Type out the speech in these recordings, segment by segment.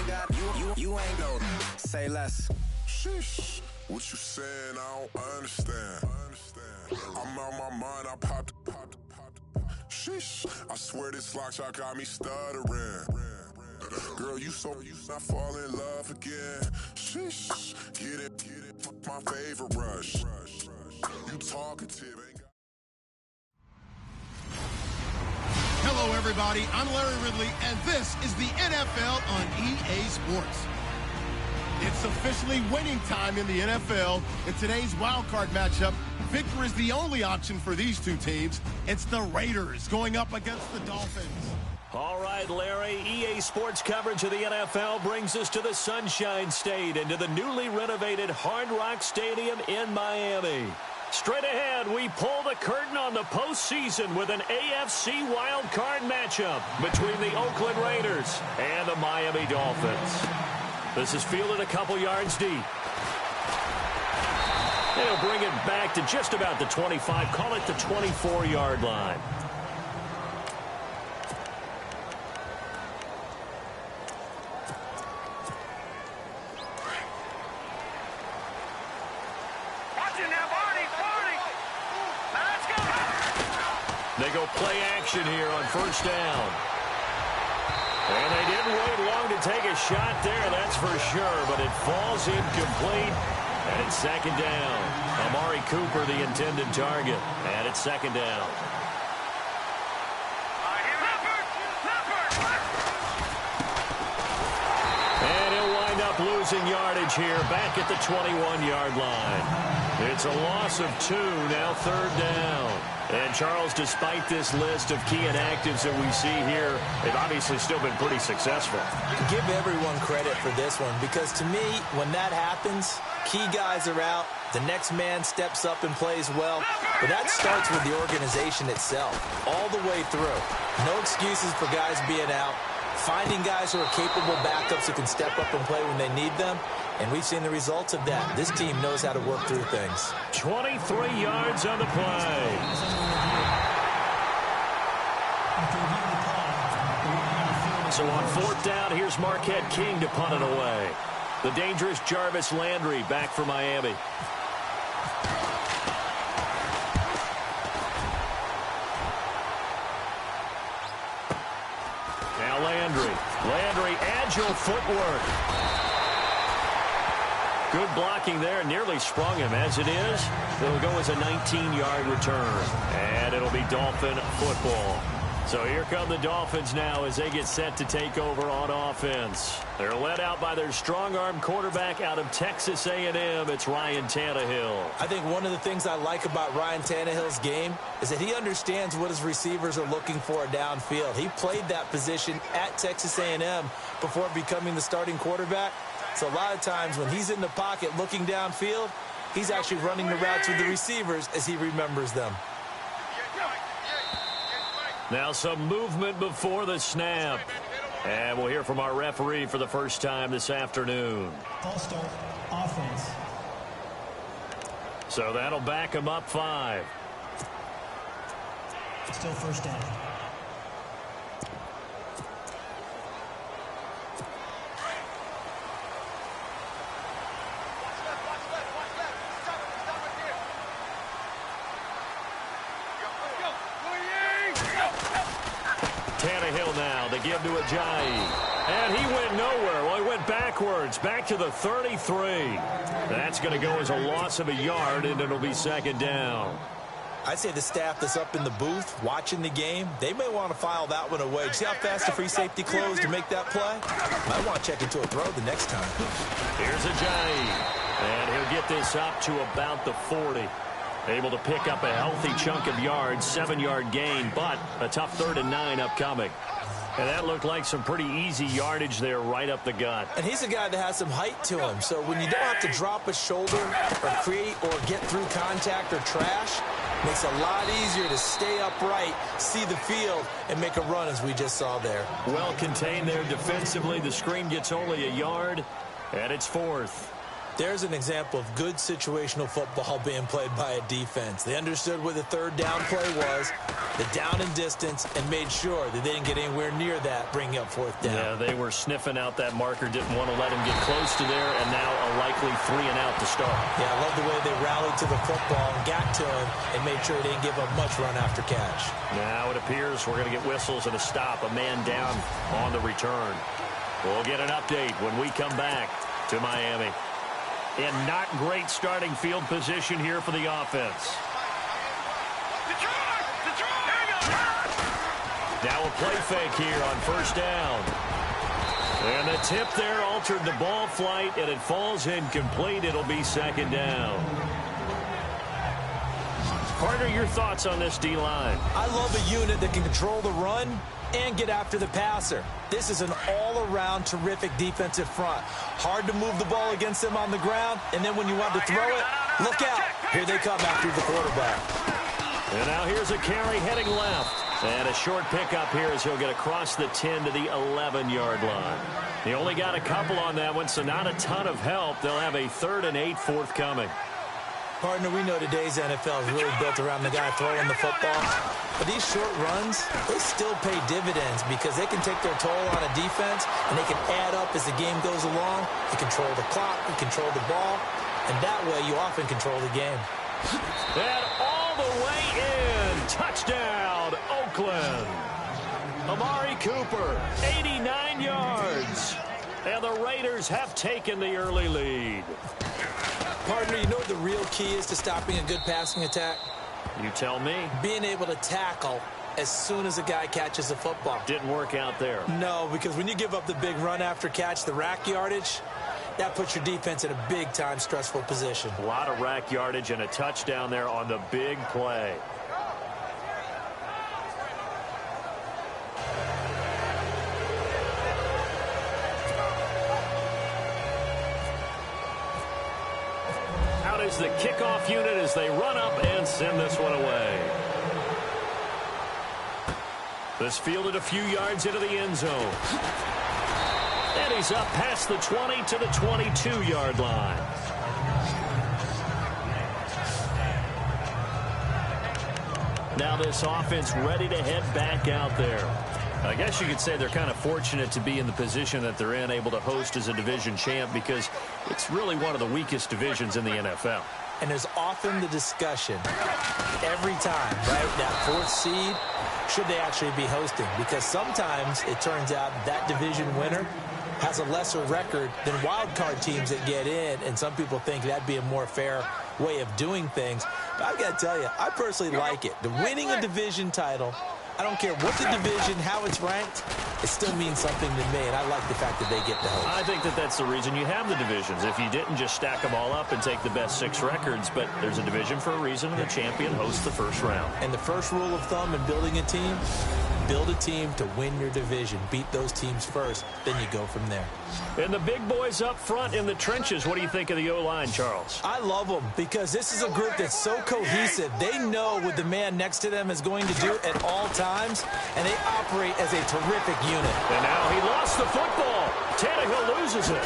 ain't got you ain't no. Say less. Sheesh. What you saying? I don't understand. I'm out my mind. I popped. Sheesh. I swear this lock shot got me stuttering. Girl, you not fall in love again. Sheesh. Get it. My favorite rush. You talkative. Hello, everybody. I'm Larry Ridley, and this is the NFL on EA Sports. It's officially winning time in the NFL. In today's wild card matchup, victory is the only option for these two teams. It's the Raiders going up against the Dolphins. All right, Larry, EA Sports coverage of the NFL brings us to the Sunshine State and to the newly renovated Hard Rock Stadium in Miami. Straight ahead, we pull the curtain on the postseason with an AFC wildcard matchup between the Oakland Raiders and the Miami Dolphins. This is fielded a couple yards deep. They'll bring it back to just about the 25, call it the 24-yard line. They go play action here on first down. And they didn't wait long to take a shot there, that's for sure, but it falls incomplete. And it's second down. Amari Cooper, the intended target. And it's second down. And he'll wind up losing yardage here back at the 21-yard line. It's a loss of 2, now third down. And, Charles, despite this list of key inactives that we see here, they've obviously still been pretty successful. Give everyone credit for this one because, to me, when that happens, key guys are out, the next man steps up and plays well. But that starts with the organization itself, all the way through. No excuses for guys being out. Finding guys who are capable backups who can step up and play when they need them. And we've seen the results of that. This team knows how to work through things. 23 yards on the play. So on fourth down, here's Marquette King to punt it away. The dangerous Jarvis Landry back for Miami. Now Landry, agile footwork. Good blocking there, nearly sprung him. As it is, it'll go as a 19-yard return. And it'll be Dolphin football. So here come the Dolphins now as they get set to take over on offense. They're led out by their strong-arm quarterback out of Texas A&M. It's Ryan Tannehill. I think one of the things I like about Ryan Tannehill's game is that he understands what his receivers are looking for downfield. He played that position at Texas A&M before becoming the starting quarterback. So a lot of times when he's in the pocket looking downfield, he's actually running the routes with the receivers as he remembers them. Now some movement before the snap. And we'll hear from our referee for the first time this afternoon. False start, offense. So that'll back him up 5. Still first down. Tannehill now, they give to Ajayi. And he went nowhere. Well, he went backwards, back to the 33. That's going to go as a loss of a yard, and it'll be second down. I'd say the staff that's up in the booth watching the game, they may want to file that one away. See how fast the free safety closed to make that play? Might want to check into a throw the next time. Here's Ajayi. And he'll get this up to about the 40. Able to pick up a healthy chunk of yards, 7-yard gain, but a tough 3rd and 9 upcoming. And that looked like some pretty easy yardage there right up the gut. And he's a guy that has some height to him. So when you don't have to drop a shoulder or create or get through contact or trash, makes it a lot easier to stay upright, see the field, and make a run as we just saw there. Well contained there defensively. The screen gets only a yard, and it's 4th. There's an example of good situational football being played by a defense. They understood where the third down play was, the down and distance, and made sure that they didn't get anywhere near that, bringing up fourth down. Yeah, they were sniffing out that marker, didn't want to let him get close to there, and now a likely 3 and out to start. Yeah, I love the way they rallied to the football and got to him and made sure they didn't give up much run after catch. Now it appears we're going to get whistles and a stop, a man down on the return. We'll get an update when we come back to Miami. In not great starting field position here for the offense. Now a play fake here on first down. And the tip there altered the ball flight, and it falls incomplete. It'll be second down. Partner, your thoughts on this D-line? I love a unit that can control the run and get after the passer. This is an all-around terrific defensive front. Hard to move the ball against them on the ground, and then when you want to throw it, look out. Here they come after the quarterback. And now here's a carry heading left. And a short pickup here as he'll get across the 10 to the 11-yard line. He only got a couple on that one, so not a ton of help. They'll have a 3rd and 8 forthcoming. Partner, we know today's NFL is really built around the guy throwing the football. But these short runs, they still pay dividends because they can take their toll on a defense, and they can add up as the game goes along. You control the clock, you control the ball, and that way you often control the game. And all the way in. Touchdown, Oakland. Amari Cooper, 89 yards. And the Raiders have taken the early lead. Partner, you know what the real key is to stopping a good passing attack? You tell me. Being able to tackle as soon as a guy catches the football. Didn't work out there. No, because when you give up the big run after catch, the rack yardage, that puts your defense in a big-time stressful position. A lot of rack yardage and a touchdown there on the big play. Out is the kickoff unit as they run up and send this one away. This fielded a few yards into the end zone. And he's up past the 20 to the 22-yard line. Now this offense ready to head back out there. I guess you could say they're kind of fortunate to be in the position that they're in, able to host as a division champ, because it's really one of the weakest divisions in the NFL. And there's often the discussion every time, right, that 4th seed, should they actually be hosting? Because sometimes it turns out that division winner has a lesser record than wild card teams that get in, and some people think that'd be a more fair way of doing things. But I've got to tell you, I personally like it. The winning a division title, I don't care what the division, how it's ranked, it still means something to me, and I like the fact that they get to host. I think that that's the reason you have the divisions. If you didn't just stack them all up and take the best 6 records, but there's a division for a reason, and the champion hosts the first round. And the first rule of thumb in building a team, build a team to win your division. Beat those teams first, then you go from there. And the big boys up front in the trenches, what do you think of the O-line, Charles? I love them because this is a group that's so cohesive. They know what the man next to them is going to do at all times, and they operate as a terrific unit. And now he lost the football. Tannehill loses it.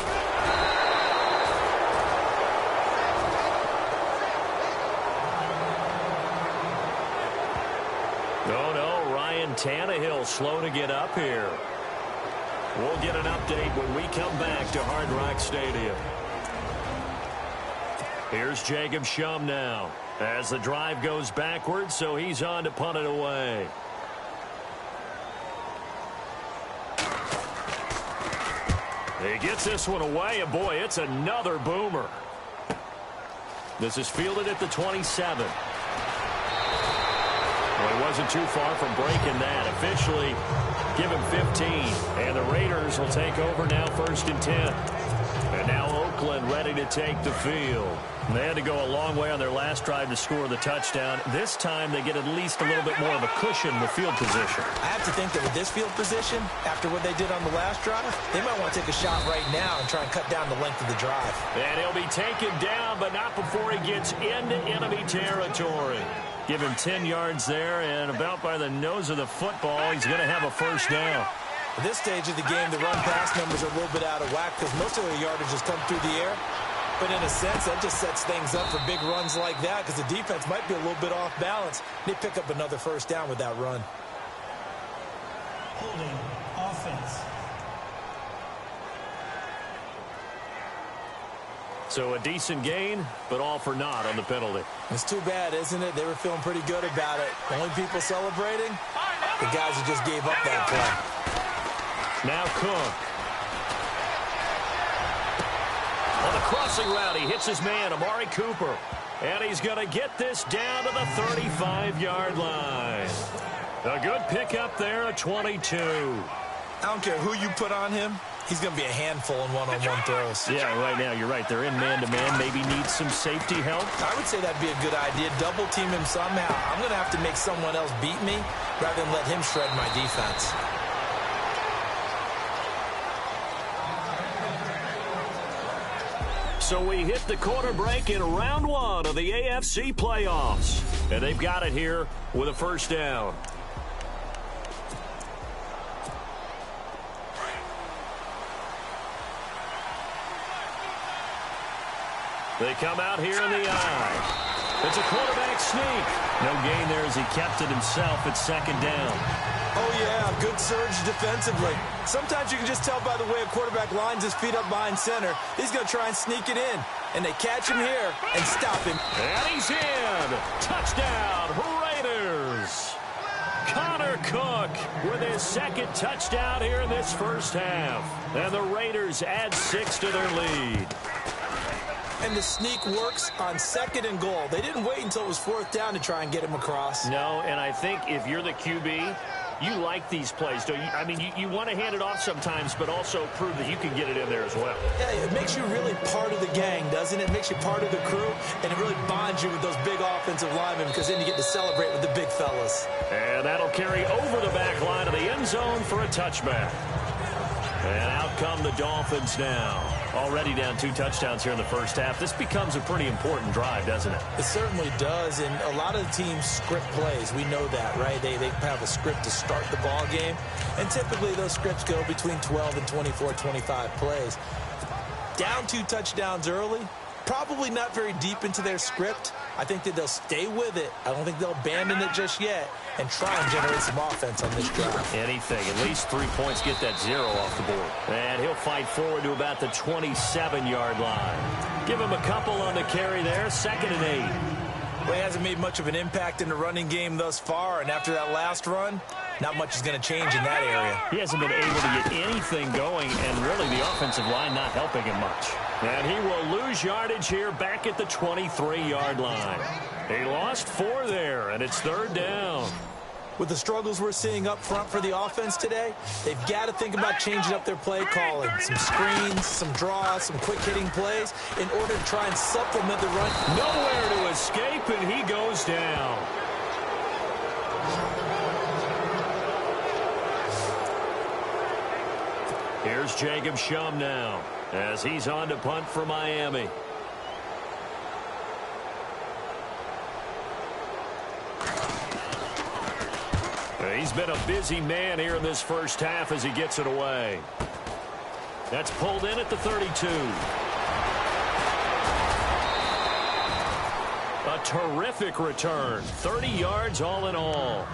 Tannehill slow to get up here. We'll get an update when we come back to Hard Rock Stadium. Here's Jacob Shum now as the drive goes backwards, so he's on to punt it away. He gets this one away, and boy, it's another boomer. This is fielded at the 27. Well, he wasn't too far from breaking that. Officially, give him 15. And the Raiders will take over now 1st and 10. And now Oakland ready to take the field. They had to go a long way on their last drive to score the touchdown. This time they get at least a little bit more of a cushion with field position. I have to think that with this field position, after what they did on the last drive, they might want to take a shot right now and try and cut down the length of the drive. And he'll be taken down, but not before he gets into enemy territory. Give him 10 yards there, and about by the nose of the football, he's going to have a first down. At this stage of the game, the run-pass numbers are a little bit out of whack because most of their yardage has come through the air. But in a sense, that just sets things up for big runs like that because the defense might be a little bit off balance. They pick up another first down with that run. Holding offense. So a decent gain, but all for naught on the penalty. It's too bad, isn't it? They were feeling pretty good about it. The only people celebrating, the guys who just gave up that play. Now Cook. On the crossing route, he hits his man, Amari Cooper. And he's going to get this down to the 35-yard line. A good pickup there at 22. I don't care who you put on him. He's going to be a handful in one-on-one throws. Yeah, right now, you're right. They're in man-to-man. Maybe needs some safety help. I would say that'd be a good idea. Double team him somehow. I'm going to have to make someone else beat me rather than let him shred my defense. So we hit the quarter break in round one of the AFC playoffs. And they've got it here with a first down. They come out here in the eye. It's a quarterback sneak. No gain there as he kept it himself at second down. Oh, yeah, good surge defensively. Sometimes you can just tell by the way a quarterback lines his feet up behind center. He's going to try and sneak it in. And they catch him here and stop him. And he's in. Touchdown, Raiders. Connor Cook with his second touchdown here in this first half. And the Raiders add 6 to their lead. And the sneak works on second and goal. They didn't wait until it was fourth down to try and get him across. No, and I think if you're the QB, you like these plays, don't you? I mean, you want to hand it off sometimes, but also prove that you can get it in there as well. Yeah, it makes you really part of the gang, doesn't it? It makes you part of the crew, and it really bonds you with those big offensive linemen because then you get to celebrate with the big fellas. And that'll carry over the back line of the end zone for a touchback. And out come the Dolphins now. Already down 2 touchdowns here in the first half. This becomes a pretty important drive, doesn't it? It certainly does, and a lot of the teams script plays. We know that, right? They have a script to start the ball game, and typically those scripts go between 12 and 24, 25 plays. Down 2 touchdowns early, probably not very deep into their script. I think that they'll stay with it. I don't think they'll abandon it just yet and try and generate some offense on this drive. Anything. At least 3 points, get that 0 off the board. And he'll fight forward to about the 27-yard line. Give him a couple on the carry there. 2nd and 8. Well, he hasn't made much of an impact in the running game thus far, and after that last run, not much is going to change in that area. He hasn't been able to get anything going, and really the offensive line not helping him much. And he will lose yardage here back at the 23-yard line. He lost 4 there, and it's 3rd down. With the struggles we're seeing up front for the offense today, they've got to think about changing up their play calling. Some screens, some draws, some quick-hitting plays in order to try and supplement the run. Nowhere to escape, and he goes down. Here's Jacob Shum now as he's on to punt for Miami. He's been a busy man here in this first half as he gets it away. That's pulled in at the 32. A terrific return. 30 yards all in all.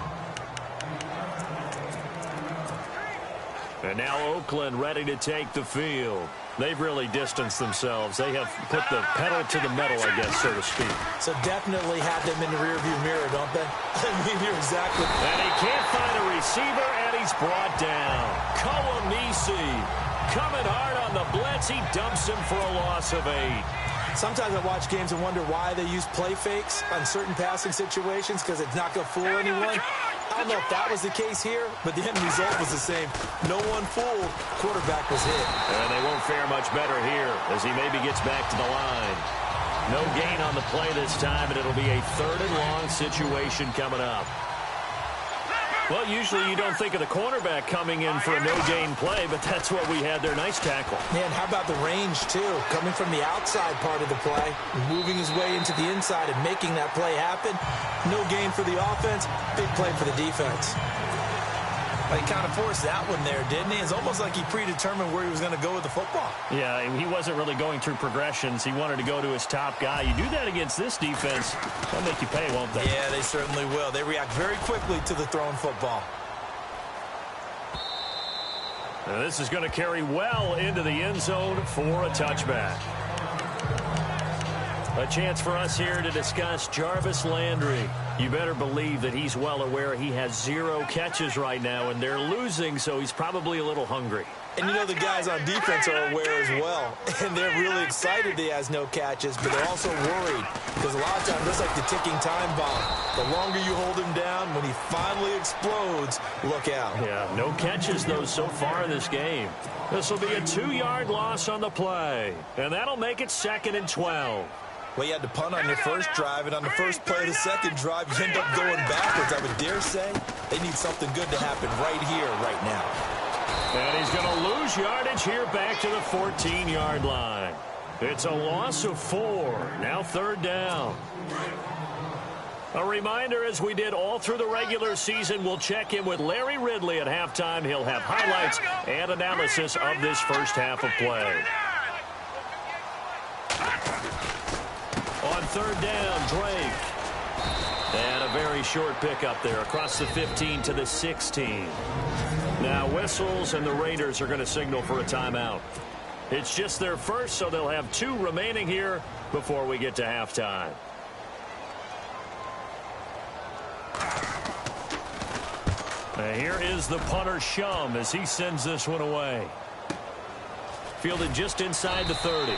And now Oakland ready to take the field. They've really distanced themselves. They have put the pedal to the metal, I guess, so to speak. So definitely have them in the rearview mirror, don't they? I mean, you're exactly. And he can't find a receiver, and he's brought down. Kawamisi coming hard on the blitz. He dumps him for a loss of 8. Sometimes I watch games and wonder why they use play fakes on certain passing situations because it's not going to fool anyone. I don't know if that was the case here, but the end result was the same. No one fooled. Quarterback was hit. And they won't fare much better here as he maybe gets back to the line. No gain on the play this time, and it'll be a 3rd and long situation coming up. Well, usually you don't think of the cornerback coming in for a no-gain play, but that's what we had there. Nice tackle. Man, how about the range, too? Coming from the outside part of the play, moving his way into the inside and making that play happen. No gain for the offense, big play for the defense. He kind of forced that one there, didn't he? It's almost like he predetermined where he was going to go with the football. Yeah, he wasn't really going through progressions. He wanted to go to his top guy. You do that against this defense, they'll make you pay, won't they? Yeah, they certainly will. They react very quickly to the thrown football. And this is going to carry well into the end zone for a touchback. A chance for us here to discuss Jarvis Landry. You better believe that he's well aware he has 0 catches right now, and they're losing, so he's probably a little hungry. And you know the guys on defense are aware as well. And they're really excited he has no catches, but they're also worried. Because a lot of times, just like the ticking time bomb, the longer you hold him down, when he finally explodes, look out. Yeah, no catches, though, so far in this game. This will be a 2-yard loss on the play. And that'll make it 2nd and 12. Well, you had to punt on your first drive, and on the first play of the second drive, you end up going backwards. I would dare say they need something good to happen right here, right now. And he's going to lose yardage here back to the 14-yard line. It's a loss of 4. Now 3rd down. A reminder, as we did all through the regular season, we'll check in with Larry Ridley at halftime. He'll have highlights and analysis of this first half of play. On 3rd down, Drake. And a very short pickup there across the 15 to the 16. Now whistles, and the Raiders are going to signal for a timeout. It's just their first, so they'll have 2 remaining here before we get to halftime. And here is the punter, Shum, as he sends this one away. Fielded just inside the 30.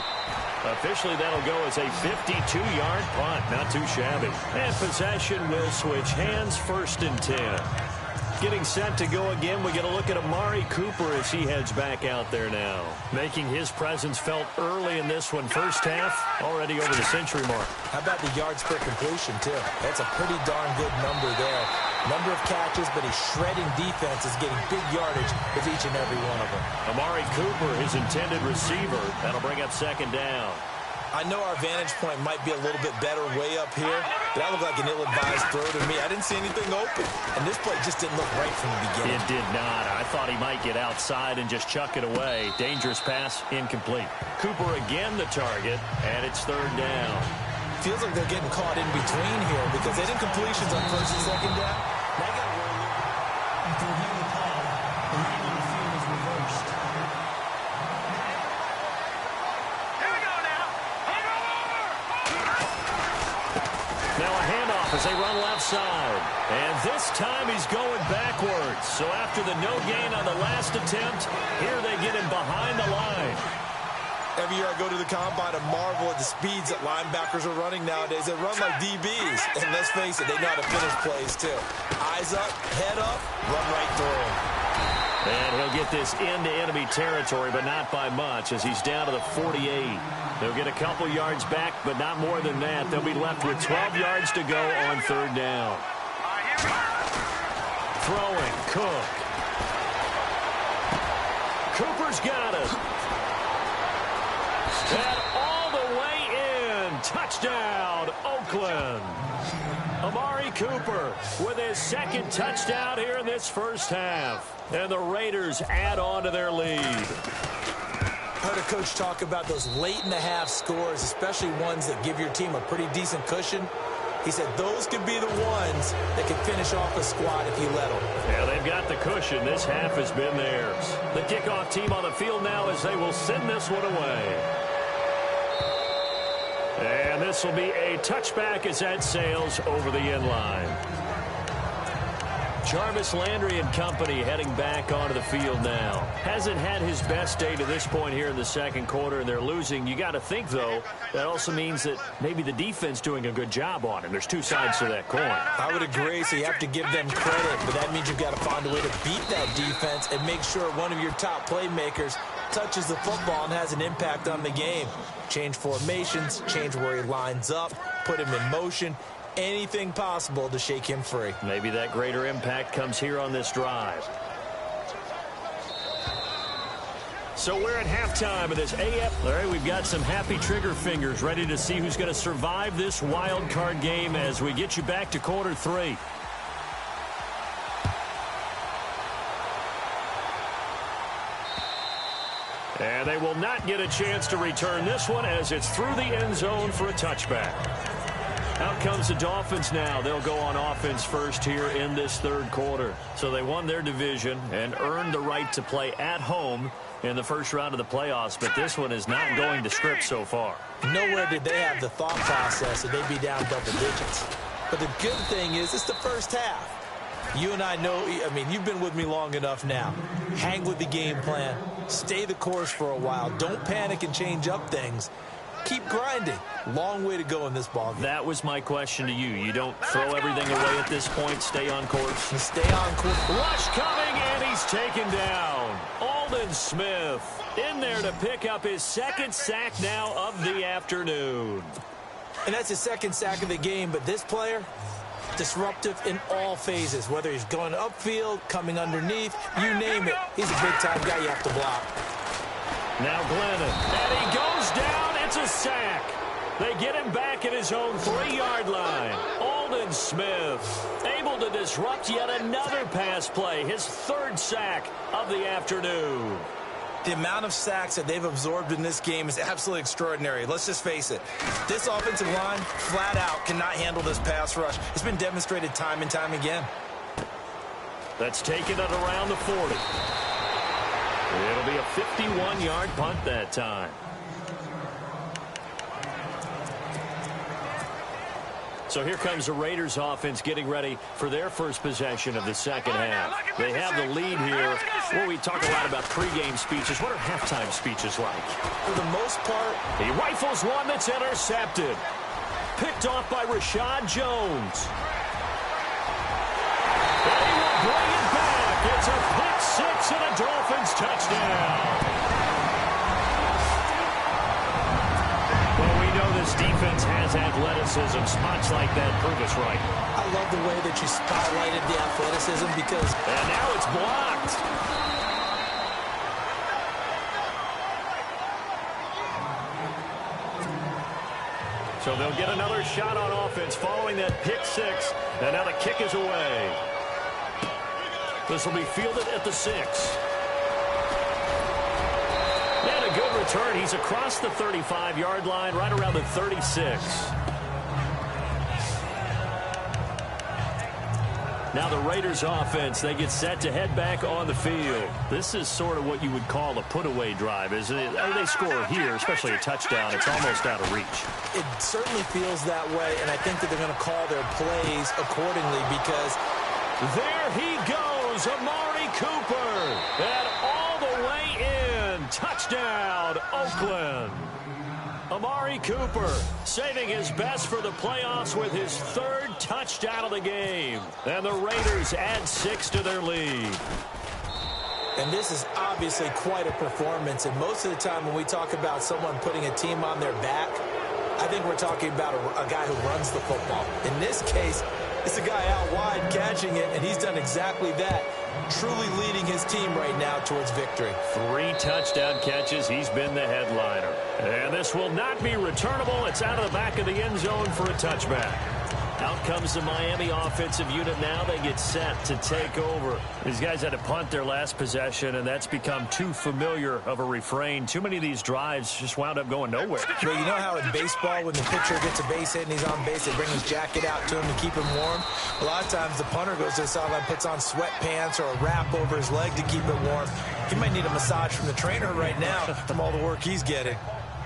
Officially, that'll go as a 52-yard punt. Not too shabby. And possession will switch hands, 1st and 10. Getting set to go again, we get a look at Amari Cooper as he heads back out there now. Making his presence felt early in this one. First half, already over the century mark. How about the yards per completion, too? That's a pretty darn good number there. Number of catches, but he's shredding defenses, getting big yardage with each and every one of them. Amari Cooper, his intended receiver. That'll bring up 2nd down. I know our vantage point might be a little bit better way up here, but that looked like an ill-advised throw to me. I didn't see anything open, and this play just didn't look right from the beginning. It did not. I thought he might get outside and just chuck it away. Dangerous pass, incomplete. Cooper again the target, and it's 3rd down. Feels like they're getting caught in between here because they didn't completions on 1st and 2nd down. Now you got to roll. After reviewing the play, the line on the field is reversed. Now a handoff as they run left side. And this time he's going backwards. So after the no gain on the last attempt, here they get him behind the line. Every year I go to the combine and marvel at the speeds that linebackers are running nowadays. They run like DBs. And let's face it, they know how to finish plays too. Eyes up, head up, run right through him. And he'll get this into enemy territory, but not by much as he's down to the 48. They'll get a couple yards back, but not more than that. They'll be left with 12 yards to go on 3rd down. Throwing, Cook. Cooper's got it. And all the way in. Touchdown, Oakland. Amari Cooper with his 2nd touchdown here in this first half. And the Raiders add on to their lead. Heard a coach talk about those late-in-the-half scores, especially ones that give your team a pretty decent cushion. He said those could be the ones that can finish off a squad if you let them. Yeah, they've got the cushion. This half has been theirs. The kickoff team on the field now as they will send this one away. And this will be a touchback as that sails over the end line. Jarvis Landry and company heading back onto the field now. Hasn't had his best day to this point here in the 2nd quarter, and they're losing. You got to think, though, that also means that maybe the defense doing a good job on him. There's 2 sides to that coin. I would agree, so you have to give them credit, but that means you've got to find a way to beat that defense and make sure one of your top playmakers touches the football and has an impact on the game. Change formations, change where he lines up, put him in motion. Anything possible to shake him free. Maybe that greater impact comes here on this drive. So we're at halftime of this AF. All right, we've got some happy trigger fingers ready to see who's going to survive this wild card game as we get you back to quarter 3. not get a chance to return this one as it's through the end zone for a touchback. Out comes the Dolphins now. They'll go on offense first here in this third quarter. So they won their division and earned the right to play at home in the first round of the playoffs, but this one is not going to script so far. Nowhere did they have the thought process that they'd be down double digits. But the good thing is it's the first half. You and I know, I mean, you've been with me long enough now. Hang with the game plan. Stay the course for a while. Don't panic and change up things. Keep grinding. Long way to go in this ballgame. That was my question to you. You don't throw everything away at this point. Stay on course. And stay on course. Rush coming, and he's taken down. Aldon Smith in there to pick up his second sack now of the afternoon. And that's his second sack of the game, but this player, disruptive in all phases, whether he's going upfield, coming underneath, you name it. He's a big-time guy you have to block. Now Glennon, and he goes down. It's a sack. They get him back at his own 3-yard line. Aldon Smith able to disrupt yet another pass play, his third sack of the afternoon. The amount of sacks that they've absorbed in this game is absolutely extraordinary. Let's just face it. This offensive line, flat out, cannot handle this pass rush. It's been demonstrated time and time again. That's taken it around the 40. It'll be a 51-yard punt that time. So here comes the Raiders offense getting ready for their first possession of the second half. They have the lead here. Well, we talk a lot about pregame speeches. What are halftime speeches like? For the most part, he rifles one that's intercepted. Picked off by Rashad Jones. And he will bring it back. It's a pick six and a Dolphins touchdown. This defense has athleticism. Spots like that prove us right. I love the way that you spotlighted the athleticism because... And now it's blocked. So they'll get another shot on offense following that pick six. And now the kick is away. This will be fielded at the 6. Good return. He's across the 35-yard line, right around the 36. Now the Raiders offense, they get set to head back on the field. This is sort of what you would call a put-away drive, isn't it? They score here, especially a touchdown. It's almost out of reach. It certainly feels that way, and I think that they're going to call their plays accordingly because... There he goes, Amari Cooper. And all the way in. Touchdown, Oakland. Amari Cooper saving his best for the playoffs with his third touchdown of the game. And the Raiders add 6 to their lead. And this is obviously quite a performance. And most of the time when we talk about someone putting a team on their back, I think we're talking about a guy who runs the football. In this case, it's a guy out wide catching it, and he's done exactly that. Truly leading his team right now towards victory. 3 touchdown catches. He's been the headliner. And this will not be returnable. It's out of the back of the end zone for a touchback. Out comes the Miami offensive unit now. They get set to take over. These guys had to punt their last possession, and that's become too familiar of a refrain. Too many of these drives just wound up going nowhere. But you know how in baseball, when the pitcher gets a base hit and he's on base, they bring his jacket out to him to keep him warm? A lot of times the punter goes to the sideline, puts on sweatpants or a wrap over his leg to keep it warm. He might need a massage from the trainer right now from all the work he's getting.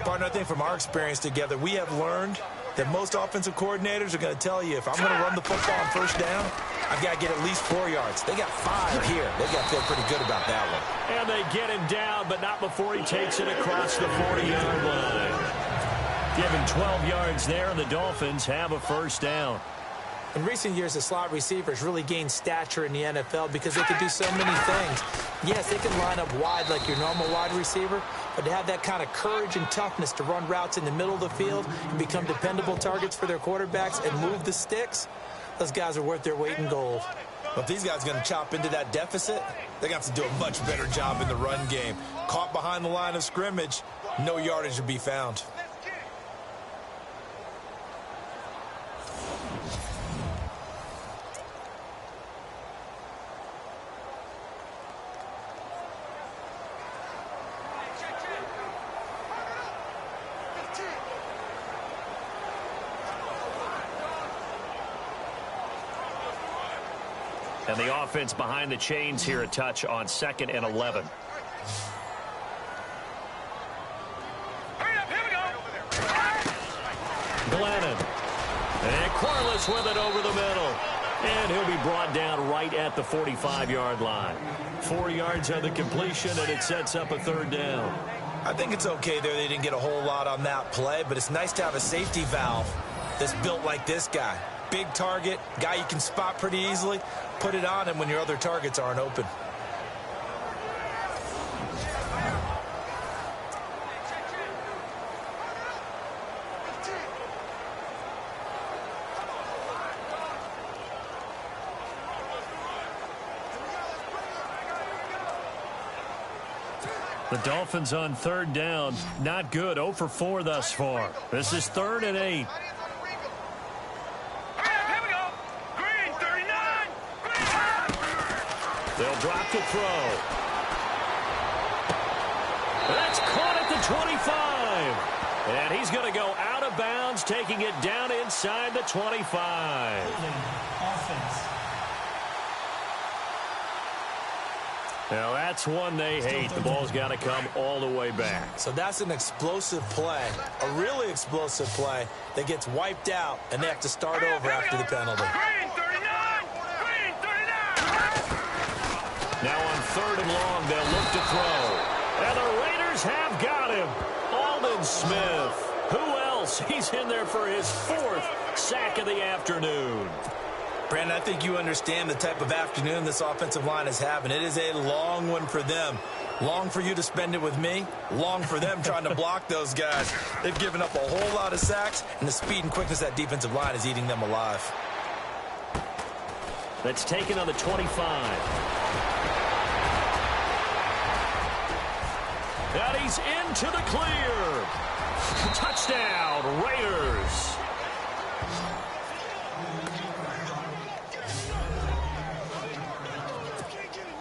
Partner, I think from our experience together, we have learned that most offensive coordinators are going to tell you, if I'm going to run the football on first down, I've got to get at least 4 yards. They got 5 here. They've got to feel pretty good about that one. And they get him down, but not before he takes it across the 40-yard line. Give him 12 yards there, and the Dolphins have a first down. In recent years, the slot receivers really gained stature in the NFL because they could do so many things. Yes, they can line up wide like your normal wide receiver, but to have that kind of courage and toughness to run routes in the middle of the field and become dependable targets for their quarterbacks and move the sticks, those guys are worth their weight in gold. Well, if these guys are going to chop into that deficit, they're going to have to do a much better job in the run game. Caught behind the line of scrimmage, no yardage to be found. And the offense behind the chains here, a touch on 2nd and 11. Glennon. And Corliss with it over the middle. And he'll be brought down right at the 45-yard line. 4 yards on the completion, and it sets up a 3rd down. I think it's okay there. They didn't get a whole lot on that play, but it's nice to have a safety valve that's built like this guy. Big target, guy you can spot pretty easily. Put it on him when your other targets aren't open. The Dolphins on 3rd down. Not good. 0 for 4 thus far. This is 3rd and 8. They'll drop to throw. That's caught at the 25. And he's going to go out of bounds, taking it down inside the 25. Offense. Now, that's one they hate. The ball's got to come all the way back. So that's an explosive play, a really explosive play that gets wiped out, and they have to start over after the penalty. Now on 3rd and long, they'll look to throw. And the Raiders have got him. Aldon Smith. Who else? He's in there for his 4th sack of the afternoon. Brandon, I think you understand the type of afternoon this offensive line is having. It is a long one for them. Long for you to spend it with me. Long for them trying to block those guys. They've given up a whole lot of sacks, and the speed and quickness of that defensive line is eating them alive. That's taken on the 25. And he's into the clear. Touchdown, Raiders.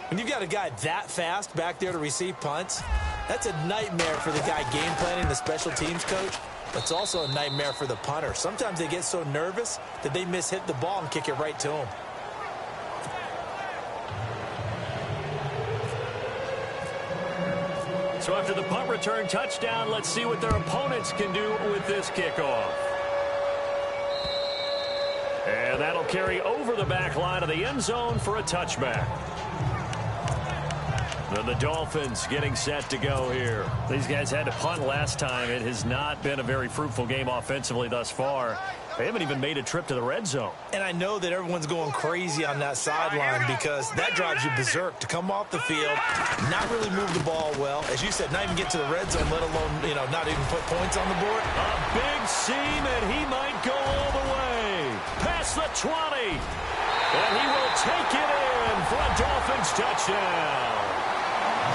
When you've got a guy that fast back there to receive punts, that's a nightmare for the guy game planning, the special teams coach. But it's also a nightmare for the punter. Sometimes they get so nervous that they hit the ball and kick it right to him. So after the punt return touchdown, let's see what their opponents can do with this kickoff. And that'll carry over the back line of the end zone for a touchback. And the Dolphins getting set to go here. These guys had to punt last time. It has not been a very fruitful game offensively thus far. They haven't even made a trip to the red zone. And I know that everyone's going crazy on that sideline because that drives you berserk to come off the field, not really move the ball well. As you said, not even get to the red zone, let alone, not even put points on the board. A big seam, and he might go all the way. Past the 20. And he will take it in for a Dolphins touchdown.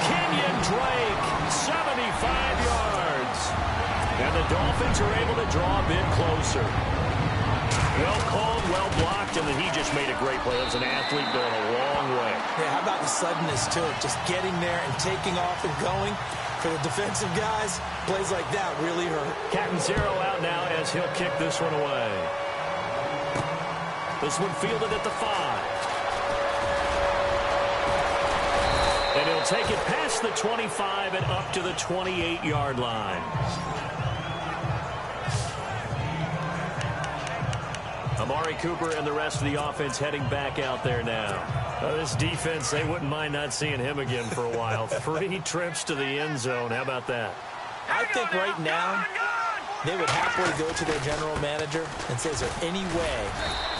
Kenyon Drake, 75 yards. And the Dolphins are able to draw a bit closer. Well called, well blocked, and then he just made a great play. It was an athlete going a long way. Yeah, how about the suddenness to it? Just getting there and taking off and going. For the defensive guys, plays like that really hurt. Catanzaro out now as he'll kick this one away. This one fielded at the 5. And he'll take it past the 25 and up to the 28-yard line. Amari Cooper and the rest of the offense heading back out there now. This defense, they wouldn't mind not seeing him again for a while. 3 trips to the end zone. How about that? I think right now they would happily go to their general manager and say, is there any way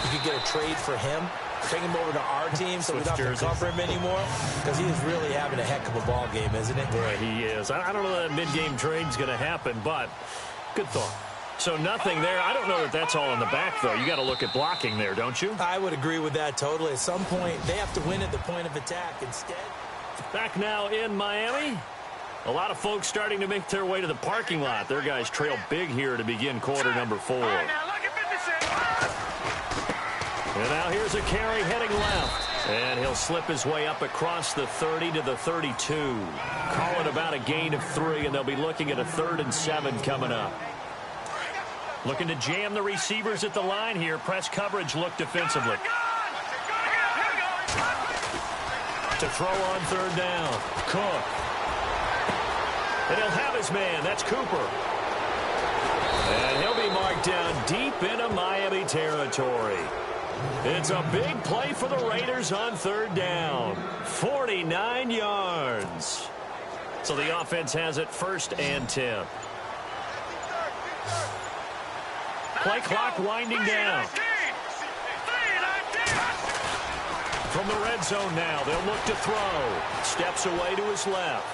you could get a trade for him? Bring him over to our team so we don't have to cover him anymore? Because he is really having a heck of a ball game, isn't he? Right, he is. I don't know that mid-game trade's going to happen, but good thought. So nothing there. I don't know that that's all in the back, though. You got to look at blocking there, don't you? I would agree with that totally. At some point, they have to win at the point of attack instead. Back now in Miami. A lot of folks starting to make their way to the parking lot. Their guys trail big here to begin quarter number 4. And now here's a carry heading left. And he'll slip his way up across the 30 to the 32. Call it about a gain of 3, and they'll be looking at a 3rd and 7 coming up. Looking to jam the receivers at the line here. Press coverage look defensively. To throw on third down. Cook. And he'll have his man. That's Cooper. And he'll be marked down deep into Miami territory. It's a big play for the Raiders on third down. 49 yards. So the offense has it 1st and 10. Play clock winding down. From the red zone now, they'll look to throw. Steps away to his left.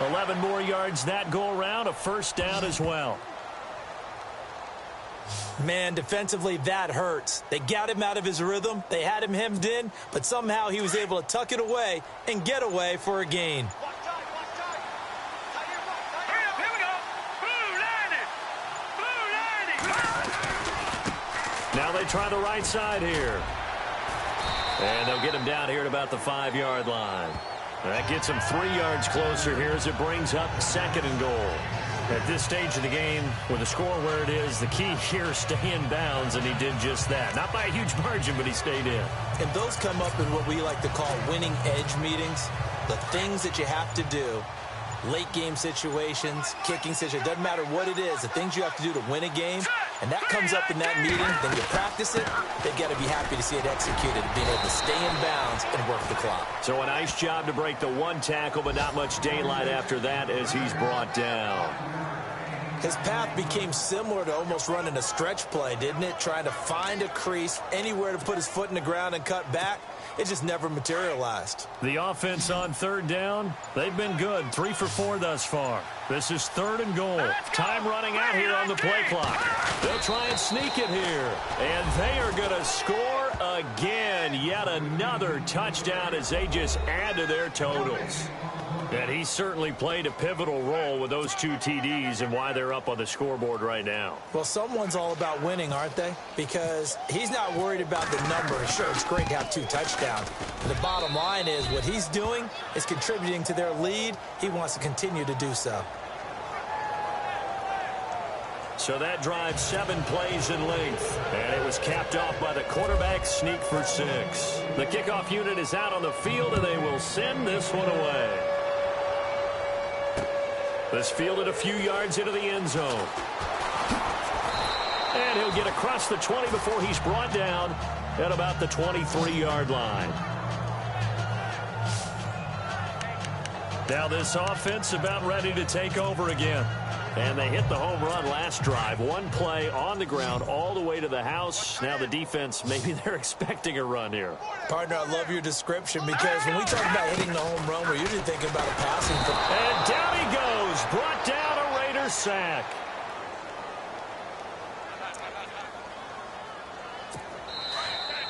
11 more yards that go around, a 1st down as well. Man, defensively, that hurts. They got him out of his rhythm. They had him hemmed in, but somehow he was able to tuck it away and get away for a gain. Now they try the right side here. And they'll get him down here at about the 5-yard line. That gets him 3 yards closer here as it brings up 2nd and goal. At this stage of the game, with the score where it is, the key here is stay in bounds, and he did just that. Not by a huge margin, but he stayed in. And those come up in what we like to call winning edge meetings. The things that you have to do, late game situations, kicking situations, doesn't matter what it is, the things you have to do to win a game, and that comes up in that meeting, then you practice it, they've got to be happy to see it executed, being able to stay in bounds and work the clock. So a nice job to break the 1 tackle, but not much daylight after that as he's brought down. His path became similar to almost running a stretch play, didn't it? Trying to find a crease, anywhere to put his foot in the ground and cut back. It just never materialized. The offense on third down, they've been good. 3 for 4 thus far. This is 3rd and goal. Time running out here on the play clock. They'll try and sneak it here. And they are going to score again. Yet another touchdown as they just add to their totals. And he certainly played a pivotal role with those 2 TDs and why they're up on the scoreboard right now. Well, someone's all about winning, aren't they? Because he's not worried about the number. Sure, it's great to have 2 touchdowns. But the bottom line is what he's doing is contributing to their lead. He wants to continue to do so. So that drive 7 plays in length. And it was capped off by the quarterback sneak for 6. The kickoff unit is out on the field, and they will send this one away. This fielded a few yards into the end zone. And he'll get across the 20 before he's brought down at about the 23-yard line. Now this offense about ready to take over again. And they hit the home run last drive. 1 play on the ground all the way to the house. Now the defense, maybe they're expecting a run here. Partner, I love your description because when we talk about hitting the home run, we're usually thinking about a passing. And down he goes. Brought down a Raider sack.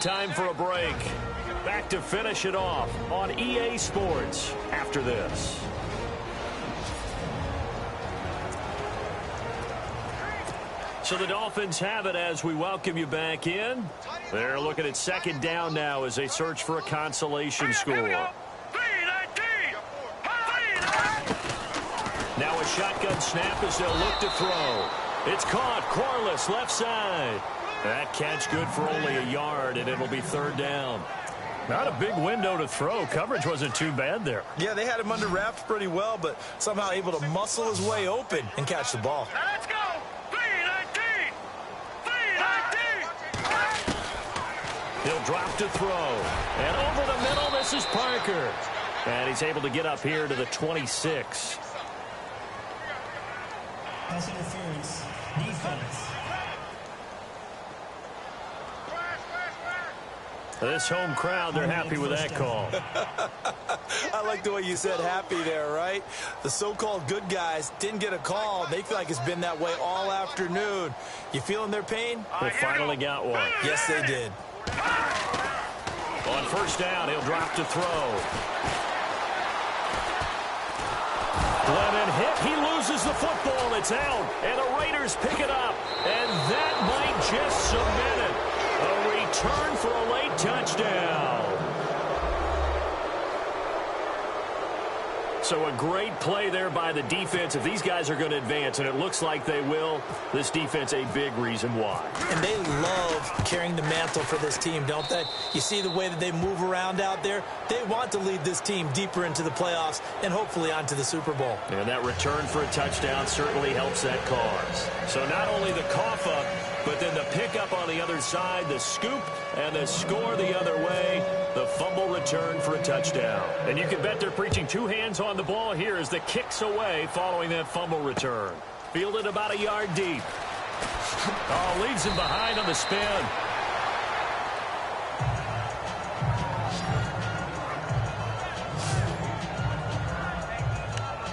Time for a break. Back to finish it off on EA Sports after this. So the Dolphins have it as we welcome you back in. They're looking at 2nd down now as they search for a consolation score. Now a shotgun snap as they'll look to throw. It's caught. Corliss left side. That catch good for only a yard, and it'll be 3rd down. Not a big window to throw. Coverage wasn't too bad there. Yeah, they had him under wraps pretty well, but somehow able to muscle his way open and catch the ball. Now let's go. He'll drop to throw. And over the middle, this is Parker. And he's able to get up here to the 26. Pass interference. Defense. This home crowd, they're happy with that call. I like the way you said happy there, right? The so-called good guys didn't get a call. They feel like it's been that way all afternoon. You feeling their pain? They finally got one. Yes, they did. On 1st down, he'll drop to throw. Glennon hit. He loses the football. It's out. And the Raiders pick it up. And that might just cement it. A return for a late touchdown. So a great play there by the defense. If these guys are going to advance, and it looks like they will, this defense a big reason why. And they love carrying the mantle for this team, don't they? You see the way that they move around out there? They want to lead this team deeper into the playoffs and hopefully onto the Super Bowl. And that return for a touchdown certainly helps that cause. So not only the cough up, but then the pickup on the other side, the scoop, and the score the other way, the fumble return for a touchdown. And you can bet they're preaching two hands on the ball here as the kick's away following that fumble return. Fielded about a yard deep. Oh, leaves him behind on the spin.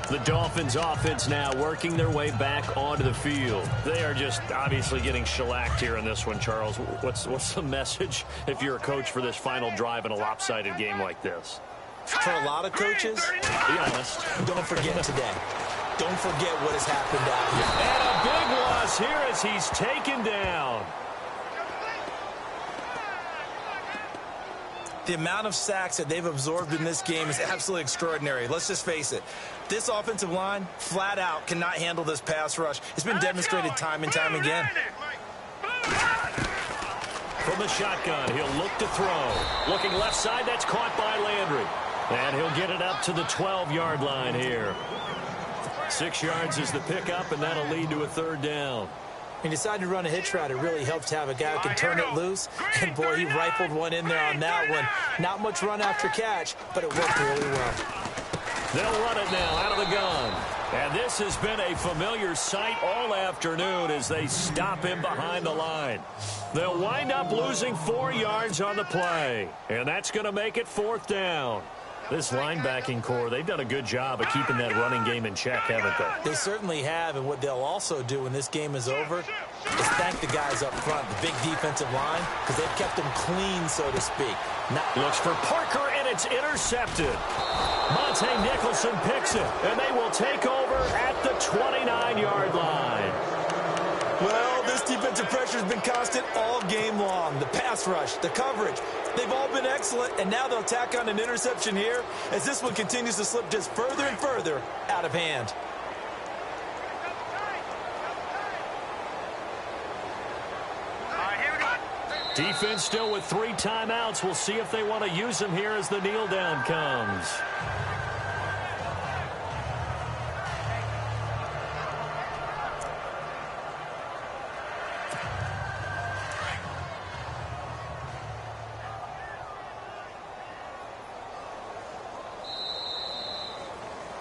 The Dolphins offense now working their way back onto the field. They are just obviously getting shellacked here in this one, Charles. What's the message if you're a coach for this final drive in a lopsided game like this? For a lot of coaches, be honest, don't forget today. Don't forget what has happened out here. And a big loss here as he's taken down. The amount of sacks that they've absorbed in this game is absolutely extraordinary. Let's just face it. This offensive line, flat out, cannot handle this pass rush. It's been demonstrated time and time again. From the shotgun, he'll look to throw. Looking left side, that's caught by Landry. And he'll get it up to the 12-yard line here. 6 yards is the pickup, and that'll lead to a third down. He decided to run a hitch route. It really helps to have a guy who can turn it loose. And, boy, he rifled one in there on that one. Not much run after catch, but it worked really well. They'll run it now out of the gun. And this has been a familiar sight all afternoon as they stop him behind the line. They'll wind up losing 4 yards on the play. And that's going to make it fourth down. This linebacking core, they've done a good job of keeping that running game in check, haven't they? They certainly have, and what they'll also do when this game is over is thank the guys up front, the big defensive line, because they've kept them clean, so to speak. Looks for Parker, and it's intercepted. Monte Nicholson picks it, and they will take over at the 29-yard line. Well, this defensive pressure has been constant all game long. The pass rush, the coverage, they've all been excellent, and now they'll tack on an interception here as this one continues to slip just further and further out of hand. Defense still with 3 timeouts. We'll see if they want to use them here as the kneel down comes.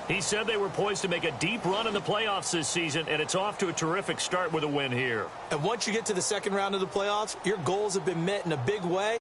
He said they were poised to make a deep run in the playoffs this season, and it's off to a terrific start with a win here. And once you get to the second round of the playoffs, your goals have been met in a big way.